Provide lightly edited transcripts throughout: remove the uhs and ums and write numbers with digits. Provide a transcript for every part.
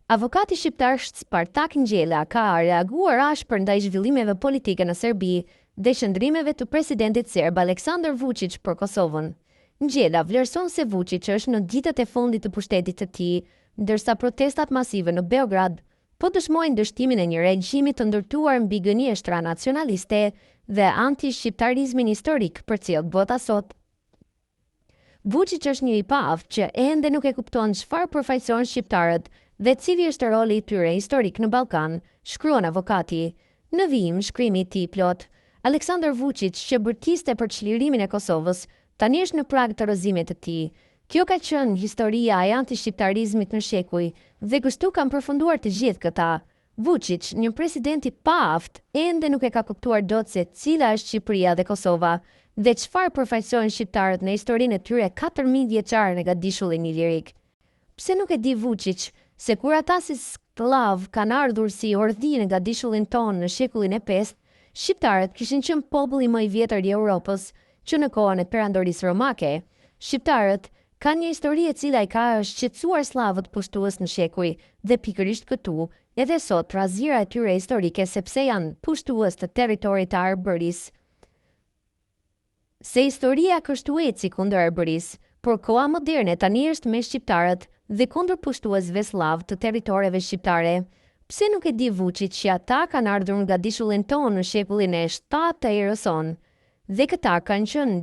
Avokati shqiptar Spartak Ngjela ka reaguar ashpër ndaj zhvillimeve politike në Serbi dhe qëndrimeve të presidentit serb Aleksandar Vučić për Kosovën. Ngjela vlerëson se Vučić është në ditët e fundit të pushtetit të tij, ndërsa protestat masive në Beograd po dëshmojnë dështimin e një regjimi të ndërtuar mbi gënjeshtra nacionaliste dhe anti-shqiptarizmin historik për cilët bota sot. Vučić është një i paaft që ende nuk e kupton çfarë përfaqëson shqiptarët dhe cili është roli i tyre historik në Ballkan, shkruan avokati. Në vijim shkrimi i tij plot, Aleksandar Vučić që bërtiste për çlirimin e Kosovës, tani është në prag të rrëzimit të tij. Kjo ka qenë historia e anti-shqiptarizmit në shekuj dhe kështu kanë përfunduar të gjithë këta. Vučić, një president i paaft, ende nuk e ka kuptuar dot se cila është Shqipëria dhe Kosova dhe çfarë përfaqësojnë shqiptarët në historinë e tyre 4000 vjeçare në Gadishullin Ilirik. Pse nuk e di Vučić se kur ata si sklav kanë ardhur si ordhi në Gadishullin tonë në shekullin e 5, shqiptarët kishin qenë populli më i vjetër i Europës që në kohën e perandorisë romake. Shqiptarët kanë një histori e cila i ka shqetësuar slavët pushtues në shekuj dhe pikërisht këtu edhe sot trazira e tyre historike sepse janë pushtues të territorit të Arbërisë. Se historia kështu eci kundër Arbërisë, por koha moderne tani është me shqiptarët dhe kundër pushtuesve slav të territoreve shqiptare. Pse nuk e di Vučić që ata kanë ardhur nga Gadishullin tonë në shekullin e 7 të erës sonë dhe këta kanë qenë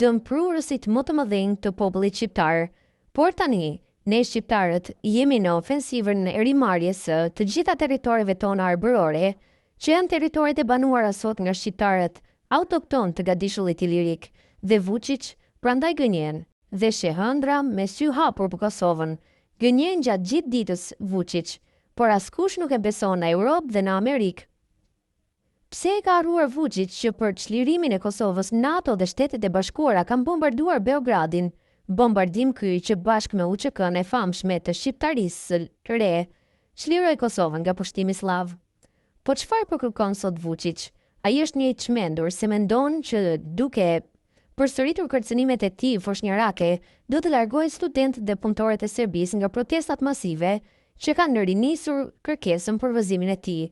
dëmprurësit më të mëdhenj të popullit shqiptar. Por tani, ne shqiptarët jemi në ofensivën e rimarrjes së të gjitha territoreve tona arbërore, që janë territoret e banuara sot nga shqiptarët autokton të Gadishullit Ilirik, dhe Vučić prandaj gënjen dhe sheh ëndra me sy hapur për Kosovën. Gënjen gjatë gjithë ditës Vučić, por askush nuk e beson në Europë dhe në Amerikë. Pse e ka harruar Vučić që për çlirimin e Kosovës NATO dhe Shtetet e Bashkuara kanë bombarduar Beogradin, bombardim ky që bashkë me UÇK-n e famshme të shqiptarisë së re, çliroi Kosovën nga pushtimi slav. Po çfarë po kërkon sot Vučić? Ai është një i çmendur se mendon që duke përsëritur kërcënimet e tij foshnjërake, do të largojë studentët dhe punëtorët e Serbisë nga protestat masive që kanë rinisur kërkesën për vëzimin e tij.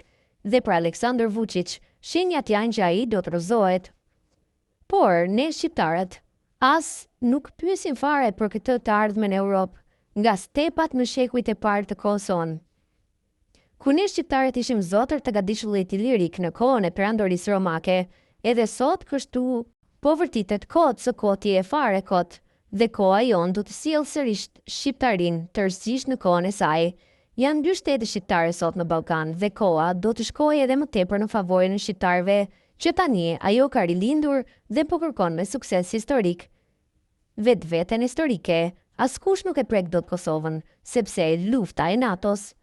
Dhe për Aleksandar Vučić, shenjat janë që ai do të rrëzohet. Por ne shqiptarët as nuk pyesin fare për këtë të ardhmen e Europë, nga stepat në shekujt e parë të kohës sonë. Kur ne shqiptarët ishim zotër të Gadishullit Ilirik në kohën e perandorisë romake, edhe sot kështu po vërtitet kot së koti e fare kot, dhe koha jon do të sjellë sërish shqiptarin tërësisht në kohën e saj. Janë 2 shtete shqiptare sot në Ballkan dhe koha do të shkojë edhe më tepër në favorin e shqiptarëve, që tani ajo ka rilindur dhe po kërkon me sukses historik. Vetveten historike, askush nuk e prek dot Kosovën, sepse lufta e NATO-s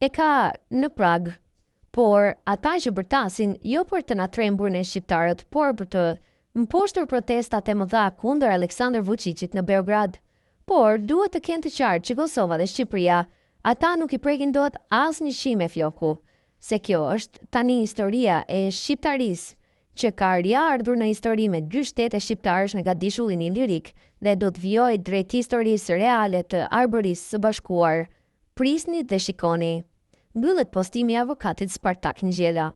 e ka në prag. Por ata që bërtasin jo për të na trembur në shqiptarët, por për të mposhtur protestat e mëdha kundër Aleksandar Vučićit në Beograd. Por duhet të kenë të qartë që Kosova dhe Shqipëria, ata nuk i prekin dot asnjë shime floku, se kjo është tani historia e shqiptarisë, që ka riardhur në histori me 2 shtete shqiptarësh në Gadishullin Ilirik dhe do të vijojë drejt historisë reale të Arbërisë së Bashkuar. Prisni dhe shikoni. Mbyllet postimi i avokatit Spartak Ngjela.